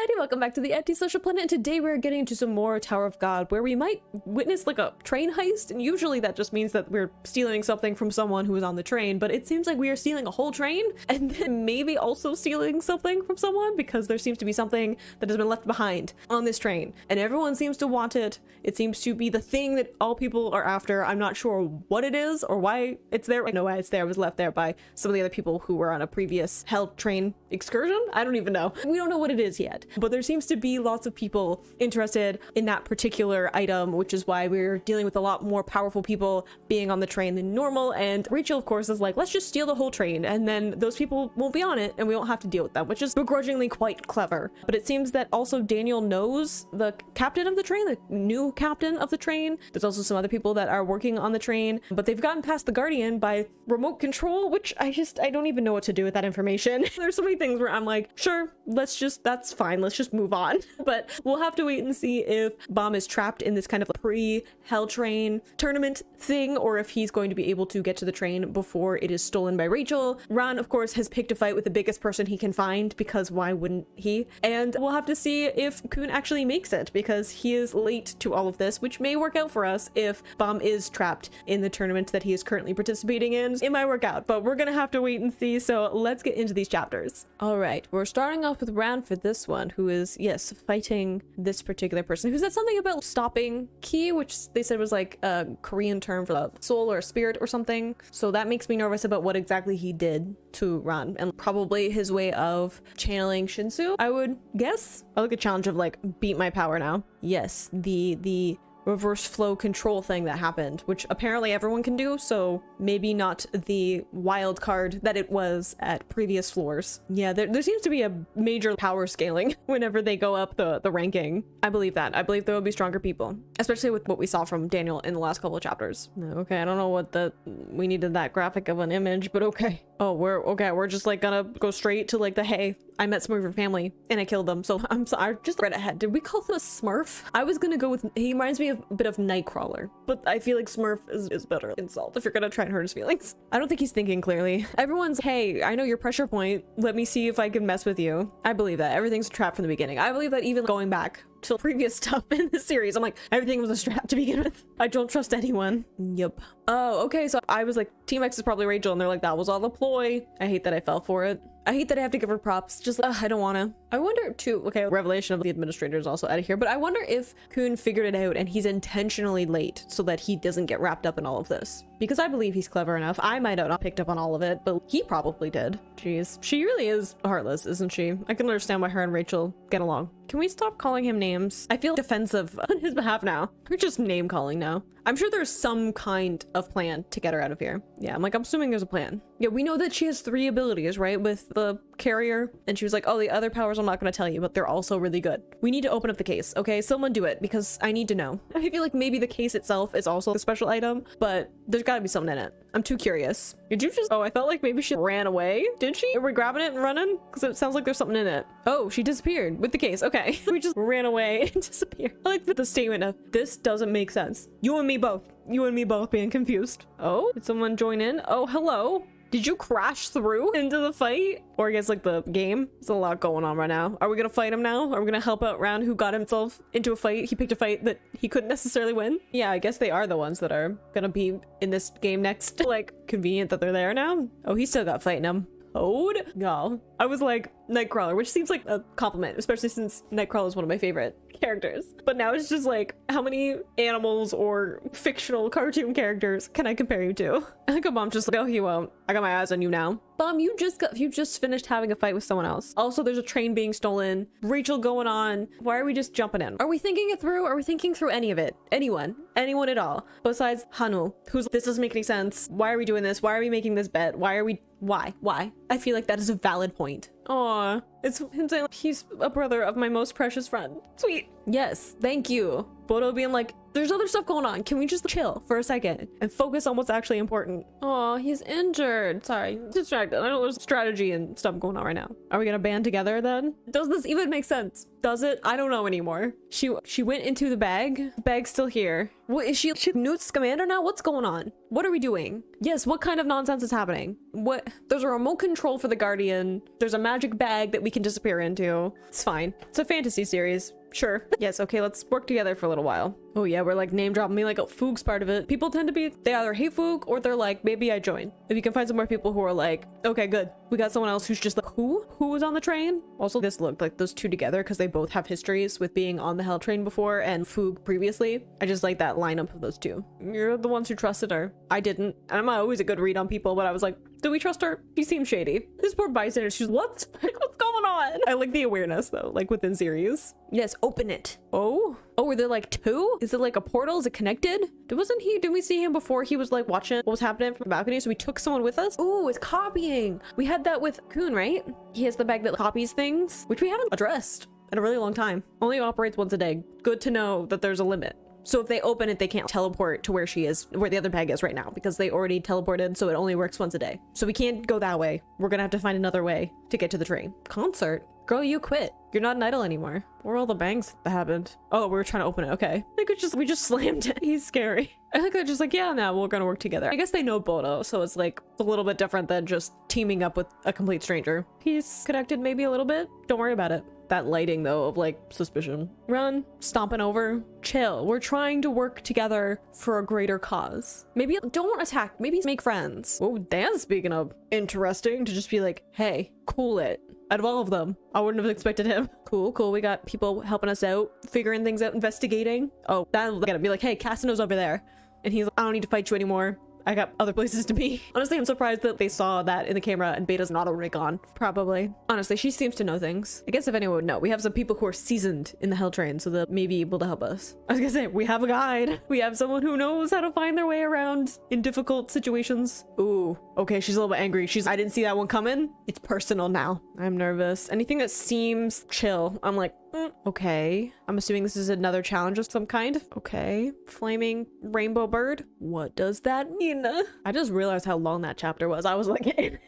society, welcome back to the anti-social planet, and today we're getting into some more Tower of God where we might witness like a train heist, and usually that just means that we're stealing something from someone who is on the train, but it seems like we are stealing a whole train and then maybe also stealing something from someone because there seems to be something that has been left behind on this train and everyone seems to want it. It seems to be the thing that all people are after. I'm not sure what it is or why it's there. I know why it's there. It was left there by some of the other people who were on a previous hell train excursion. I don't even know. We don't know what it is yet, but there seems to be lots of people interested in that particular item, which is why we're dealing with a lot more powerful people being on the train than normal. And Rachel, of course, is like, let's just steal the whole train and then those people won't be on it and we won't have to deal with them, which is begrudgingly quite clever. But it seems that also Daniel knows the captain of the train, the new captain of the train. There's also some other people that are working on the train, but they've gotten past the Guardian by remote control, which I don't even know what to do with that information. There's so many things where I'm like, sure, that's fine, let's just move on. But we'll have to wait and see if Bomb is trapped in this kind of pre-hell train tournament thing, or if he's going to be able to get to the train before it is stolen by Rachel. Ron, of course, has picked a fight with the biggest person he can find, because why wouldn't he? And we'll have to see if Kun actually makes it, because he is late to all of this, which may work out for us if Bomb is trapped in the tournament that he is currently participating in. It might work out, but we're gonna have to wait and see. So let's get into these chapters. All right, we're starting off with Ran for this one, who is, yes, fighting this particular person who said something about stopping Ki, which they said was like a Korean term for a soul or a spirit or something. So that makes me nervous about what exactly he did to Ran, and probably his way of channeling Shinsu, I would guess. I like a challenge of like, beat my power now. Yes, the reverse flow control thing that happened, which apparently everyone can do, so maybe not the wild card that it was at previous floors. Yeah, there seems to be a major power scaling whenever they go up the ranking. I believe that. I believe there will be stronger people, especially with what we saw from Daniel in the last couple of chapters. Okay, I don't know what we needed that graphic of an image, but okay. Oh, we're just like gonna go straight to like the, hey, I met some of your family and I killed them, so I'm sorry. Just right ahead. Did we call him a Smurf? I was gonna go with, he reminds me of a bit of Nightcrawler, but I feel like Smurf is better insult if you're gonna try and hurt his feelings. I don't think he's thinking clearly. Everyone's, hey, I know your pressure point, let me see if I can mess with you. I believe that everything's a trap from the beginning. I believe that even going back to previous stuff in the series, I'm like, everything was a trap to begin with. I don't trust anyone. Yep. Oh, okay, so I was like, Team X is probably Rachel, and they're like, that was all the ploy. I hate that I fell for it. I hate that I have to give her props. Just I don't want to. I wonder too, okay, revelation of the administrator is also out of here, but I wonder if Kun figured it out and he's intentionally late so that he doesn't get wrapped up in all of this. Because I believe he's clever enough. I might have not picked up on all of it, but he probably did. Jeez. She really is heartless, isn't she? I can understand why her and Rachel get along. Can we stop calling him names? I feel defensive on his behalf now. We're just name calling now. I'm sure there's some kind of plan to get her out of here. Yeah, I'm assuming there's a plan. Yeah, we know that she has 3 abilities, right? With the carrier. And she was like, oh, the other powers I'm not going to tell you, but they're also really good. We need to open up the case, okay? Someone do it, because I need to know. I feel like maybe the case itself is also a special item, but there's got to be something in it. I'm too curious. Did you just... Oh, I felt like maybe she ran away. Did she? Are we grabbing it and running? Because it sounds like there's something in it. Oh, she disappeared with the case. Okay. We just ran away and disappeared. I like the statement of, this doesn't make sense. You and me both. You and me both being confused. Oh, did someone join in? Oh, hello. Did you crash through into the fight? Or I guess like the game? There's a lot going on right now. Are we gonna fight him now? Are we gonna help out Ran, who got himself into a fight? He picked a fight that he couldn't necessarily win. Yeah, I guess they are the ones that are gonna be in this game next. Like, convenient that they're there now. Oh, he still got fighting him. Ode? No. I was like, Nightcrawler, which seems like a compliment, especially since Nightcrawler is one of my favorite characters. But now it's just like, how many animals or fictional cartoon characters can I compare you to? I think Bom's just like, oh, he won't. I got my eyes on you now. Bomb, you just finished having a fight with someone else. Also, there's a train being stolen. Rachel going on. Why are we just jumping in? Are we thinking it through? Are we thinking through any of it? Anyone at all? Besides Hanu, who's, this doesn't make any sense. Why are we doing this? Why are we making this bet? Why? I feel like that is a valid point. Aw, it's him saying like, he's a brother of my most precious friend. Sweet. Yes, thank you. Bodo being like, there's other stuff going on. Can we just chill for a second and focus on what's actually important? Aw, he's injured. Sorry, distracted. I know there's strategy and stuff going on right now. Are we gonna band together then? Does this even make sense? Does it? I don't know anymore. She went into the bag. The bag's still here. What is she Newt's commander now? What's going on? What are we doing? Yes, what kind of nonsense is happening? What? There's a remote control for the Guardian. There's a magic bag that we can disappear into. It's fine. It's a fantasy series. Sure. Yes, okay, let's work together for a little while. Oh yeah, we're like name dropping me like, oh, Foog's part of it. People tend to be, they either hate Foog or they're like, maybe I join. If you can find some more people who are like, okay, good. We got someone else who's just like, who was on the train? Also, this looked like those two together because they both have histories with being on the Hell train before and Foog previously. I just like that lineup of those two. You're the ones who trusted her. I didn't. And I'm not always a good read on people, but I was like, do we trust her? She seems shady. This poor bystander, she's what? Like, what's going on? I like the awareness though, like within series. Yes, open it. Oh, were there like two? Is it like a portal? Is it connected? Didn't we see him before he was like watching what was happening from the balcony? So we took someone with us? Oh, it's copying. We had that with Kun, right? He has the bag that copies things, which we haven't addressed in a really long time. Only operates once a day. Good to know that there's a limit. So if they open it, they can't teleport to where she is, where the other bag is right now, because they already teleported, so it only works once a day. So we can't go that way. We're gonna have to find another way to get to the train. Concert? Girl, you quit. You're not an idol anymore. Where are all the bangs that happened? Oh, we were trying to open it. Okay. I think we just slammed it. He's scary. I think they're just like, yeah, no, we're gonna work together. I guess they know Bodo, so it's like a little bit different than just teaming up with a complete stranger. He's connected maybe a little bit. Don't worry about it. That lighting though of like suspicion. Run, stomping over, chill. We're trying to work together for a greater cause. Maybe don't attack, maybe make friends. Oh, Dan, speaking of interesting to just be like, hey, cool it. Out of all of them, I wouldn't have expected him. Cool. We got people helping us out, figuring things out, investigating. Oh, that'll gotta be like, hey, Casino's over there. And he's like, I don't need to fight you anymore. I got other places to be. Honestly, I'm surprised that they saw that in the camera and Beta's not auto rig on. Probably. Honestly, she seems to know things. I guess if anyone would know, we have some people who are seasoned in the Hell train, so they'll maybe be able to help us. I was gonna say, we have a guide. We have someone who knows how to find their way around in difficult situations. Ooh, okay, she's a little bit angry. I didn't see that one coming. It's personal now. I'm nervous. Anything that seems chill, I'm like, okay. I'm assuming this is another challenge of some kind. Okay. Flaming rainbow bird. What does that mean? I just realized how long that chapter was. I was like, and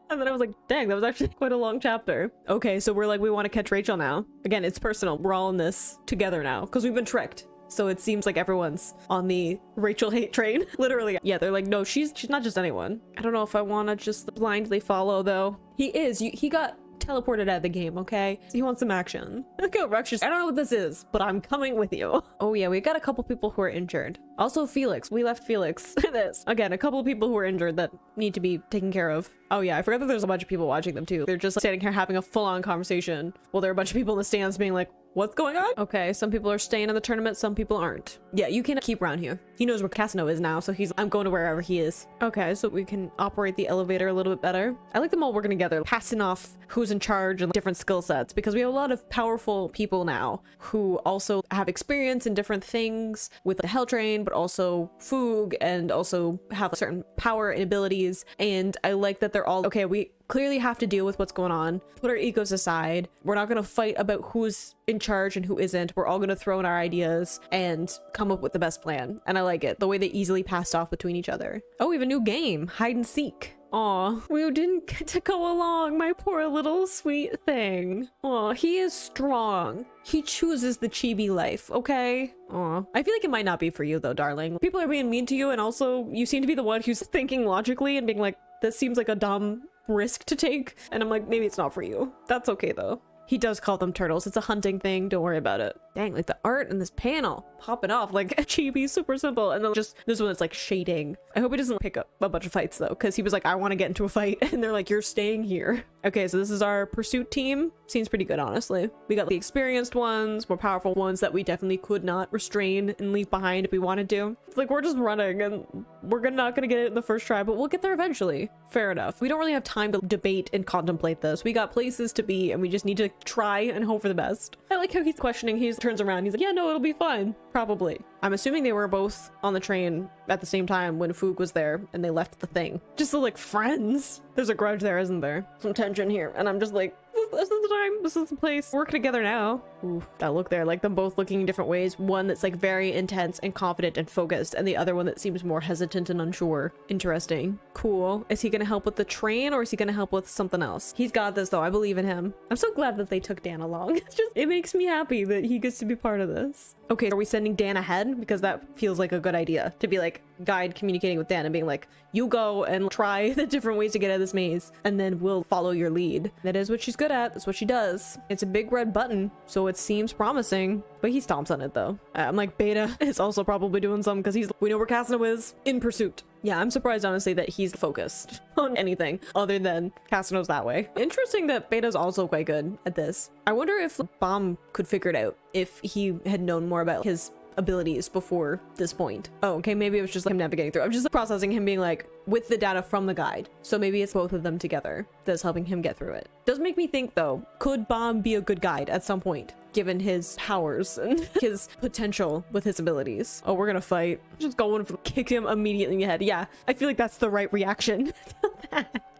then I was like, dang, that was actually quite a long chapter. Okay, so we're like, we want to catch Rachel now. Again, it's personal. We're all in this together now because we've been tricked. So it seems like everyone's on the Rachel hate train. Literally. Yeah, they're like, no, she's not just anyone. I don't know if I want to just blindly follow though. He got teleported out of the game, okay? So he wants some action. Okay, Ruxus, I don't know what this is, but I'm coming with you. Oh yeah, we got a couple people who are injured. Also Felix, we left Felix this. Again, a couple of people who are injured that need to be taken care of. Oh yeah, I forgot that there's a bunch of people watching them too. They're just like, standing here having a full-on conversation while there are a bunch of people in the stands being like, what's going on? Okay, some people are staying in the tournament, some people aren't. Yeah, you can keep around here. He knows where Casino is now, so I'm going to wherever he is. Okay, so we can operate the elevator a little bit better. I like them all working together, passing off who's in charge and different skill sets, because we have a lot of powerful people now who also have experience in different things with the Hell Train, but also Foog, and also have a certain power and abilities. And I like that they're all, okay, we clearly have to deal with what's going on, put our egos aside. We're not going to fight about who's in charge and who isn't. We're all going to throw in our ideas and come up with the best plan. And I like it, the way they easily passed off between each other. Oh, we have a new game, hide and seek. Aw, we didn't get to go along, my poor little sweet thing. Aw, he is strong. He chooses the chibi life, okay? Aw. I feel like it might not be for you though, darling. People are being mean to you, and also you seem to be the one who's thinking logically and being like, this seems like a dumb risk to take. And I'm like, maybe it's not for you. That's okay though. He does call them turtles. It's a hunting thing. Don't worry about it. Dang, like the art in this panel popping off like chibi, super simple. And then just this one that's like shading. I hope he doesn't pick up a bunch of fights though, because he was like, I want to get into a fight. And they're like, you're staying here. Okay, so this is our pursuit team. Seems pretty good, honestly. We got the experienced ones, more powerful ones that we definitely could not restrain and leave behind if we wanted to. It's like, we're just running and we're not gonna get it in the first try, but we'll get there eventually. Fair enough. We don't really have time to debate and contemplate this. We got places to be and we just need to try and hope for the best. I like how he's questioning. He turns around. He's like, yeah, no, it'll be fine. Probably. I'm assuming they were both on the train at the same time when Foog was there and they left the thing. Just so like friends. There's a grudge there, isn't there? Some tension here. And I'm just like, this is the time. This is the place. Work together now. Ooh, that look there. Like them both looking in different ways. One that's like very intense and confident and focused, and the other one that seems more hesitant and unsure. Interesting. Cool. Is he gonna help with the train or is he gonna help with something else? He's got this though. I believe in him. I'm so glad that they took Dan along. It makes me happy that he gets to be part of this. Okay, are we sending Dan ahead? Because that feels like a good idea. To be like, guide communicating with Dan and being like, you go and try the different ways to get out of this maze, and then we'll follow your lead. That is what she's good at. That's what she does. It's a big red button, so it seems promising, but he stomps on it though. I'm like, Beta is also probably doing something because we know where Casanova is in pursuit. Yeah, I'm surprised, honestly, that he's focused on anything other than Casanova's that way. Interesting that Beta's also quite good at this. I wonder if Bomb could figure it out if he had known more about his abilities before this point. Oh, okay, maybe it was just like him navigating through. I'm just processing him being like with the data from the guide. So maybe it's both of them together that's helping him get through it. Does make me think though, could Bomb be a good guide at some point, given his powers and his potential with his abilities? Oh, we're gonna fight. Just going for kick him immediately in the head. Yeah, I feel like that's the right reaction.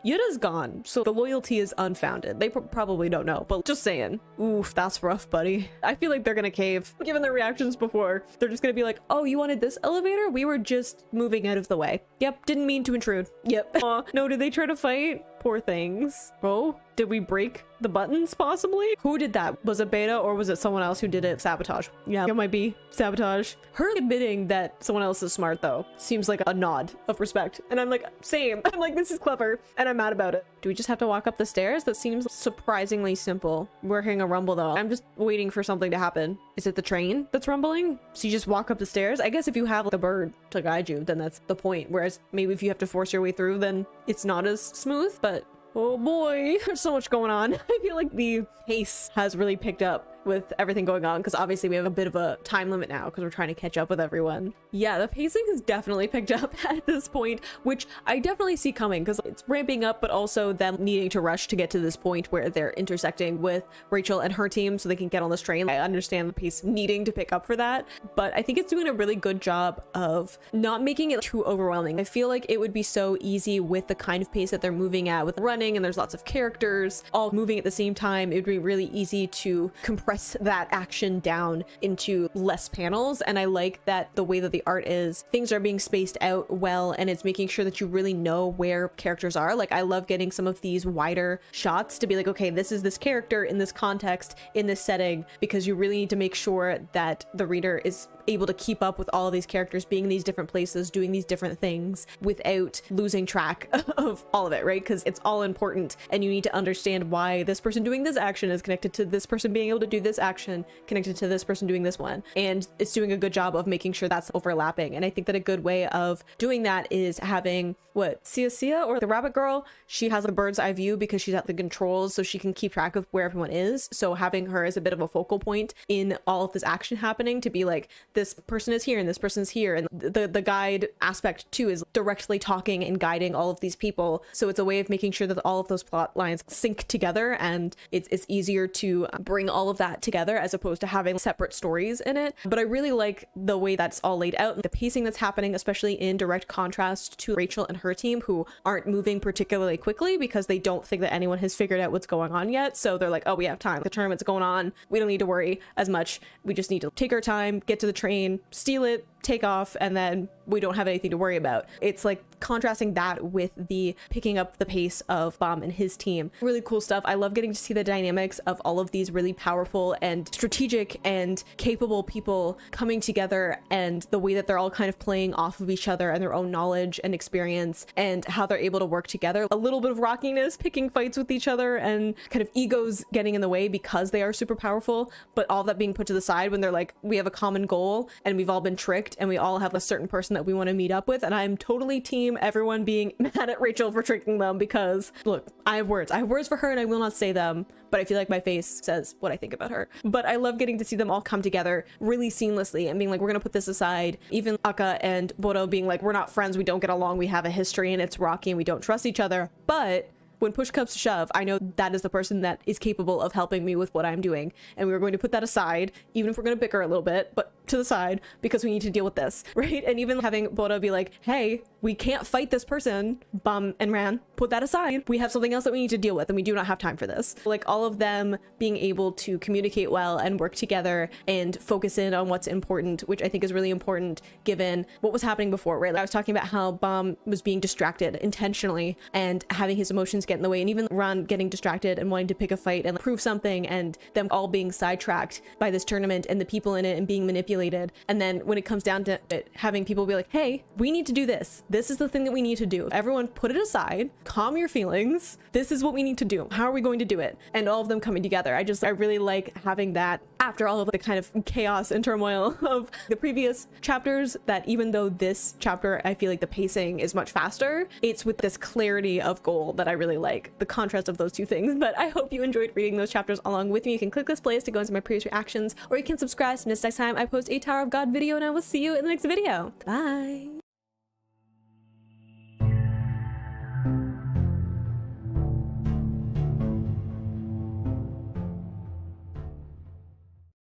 Yutta's gone, so the loyalty is unfounded. They probably don't know, but just saying. Oof, that's rough, buddy. I feel like they're gonna cave, given their reactions before. They're just gonna be like, oh, you wanted this elevator? We were just moving out of the way. Yep, didn't mean to intrude. Yep. No, did they try to fight? Poor things. Oh, did we break the buttons possibly? Who did that? Was it Beta or was it someone else who did it? Sabotage. Yeah, it might be sabotage. Her admitting that someone else is smart though seems like a nod of respect. And I'm like, same. I'm like, this is clever and I'm mad about it. Do we just have to walk up the stairs? That seems surprisingly simple. We're hearing a rumble though. I'm just waiting for something to happen. Is it the train that's rumbling? So you just walk up the stairs? I guess if you have the bird to guide you, then that's the point. Whereas maybe if you have to force your way through, then it's not as smooth, but oh boy, there's so much going on. I feel like the pace has really picked up with everything going on because obviously we have a bit of a time limit now because we're trying to catch up with everyone. Yeah, the pacing has definitely picked up at this point, which I definitely see coming because it's ramping up, but also them needing to rush to get to this point where they're intersecting with Rachel and her team so they can get on this train. I understand the pace needing to pick up for that, but I think it's doing a really good job of not making it too overwhelming. I feel like it would be so easy with the kind of pace that they're moving at with running, and there's lots of characters all moving at the same time. It would be really easy to compress that action down into less panels, and I like that the way that the art is, things are being spaced out well, and it's making sure that you really know where characters are. Like, I love getting some of these wider shots to be like, okay, this is this character in this context, in this setting, because you really need to make sure that the reader is able to keep up with all of these characters being in these different places, doing these different things without losing track of all of it, right? Because it's all important and you need to understand why this person doing this action is connected to this person being able to do this action, connected to this person doing this one. And it's doing a good job of making sure that's overlapping. And I think that a good way of doing that is having Sia or the rabbit girl, she has a bird's eye view because she's at the controls, so she can keep track of where everyone is. So having her as a bit of a focal point in all of this action happening, to be like, this person is here and this person's here, and the guide aspect too is directly talking and guiding all of these people. So it's a way of making sure that all of those plot lines sync together, and it's easier to bring all of that together as opposed to having separate stories in it. But I really like the way that's all laid out, the pacing that's happening, especially in direct contrast to Rachel and her team, who aren't moving particularly quickly because they don't think that anyone has figured out what's going on yet. So they're like, oh, we have time, the tournament's going on, we don't need to worry as much, we just need to take our time, get to the train, steal it, take off, and then we don't have anything to worry about. It's like contrasting that with the picking up the pace of Bomb and his team. Really cool stuff. I love getting to see the dynamics of all of these really powerful and strategic and capable people coming together, and the way that they're all kind of playing off of each other and their own knowledge and experience, and how they're able to work together. A little bit of rockiness, picking fights with each other, and kind of egos getting in the way because they are super powerful, but all that being put to the side when they're like, we have a common goal and we've all been tricked and we all have a certain person that we want to meet up with. And I'm totally team everyone being mad at Rachel for tricking them, because look, I have words for her and I will not say them, but I feel like my face says what I think about her. But I love getting to see them all come together really seamlessly and being like, we're gonna put this aside. Even Akka and Bodo being like, we're not friends, we don't get along, we have a history and it's rocky and we don't trust each other, but when push comes to shove, I know that is the person that is capable of helping me with what I'm doing. And we're going to put that aside, even if we're going to bicker a little bit, but to the side, because we need to deal with this, right? And even having Bodo be like, hey, we can't fight this person, Bum and Ran, put that aside. We have something else that we need to deal with and we do not have time for this. Like, all of them being able to communicate well and work together and focus in on what's important, which I think is really important given what was happening before, right? I was talking about how Bum was being distracted intentionally and having his emotions get in the way, and even Ran getting distracted and wanting to pick a fight and prove something, and them all being sidetracked by this tournament and the people in it and being manipulated calculated. And then when it comes down to it, having people be like, hey, we need to do this. This is the thing that we need to do. Everyone put it aside, calm your feelings. This is what we need to do. How are we going to do it? And all of them coming together. I really like having that after all of the kind of chaos and turmoil of the previous chapters, that even though this chapter, I feel like the pacing is much faster, it's with this clarity of goal that I really like, the contrast of those two things. But I hope you enjoyed reading those chapters along with me. You can click this playlist to go into my previous reactions, or you can subscribe so next time I post a Tower of God video, and I will see you in the next video. Bye!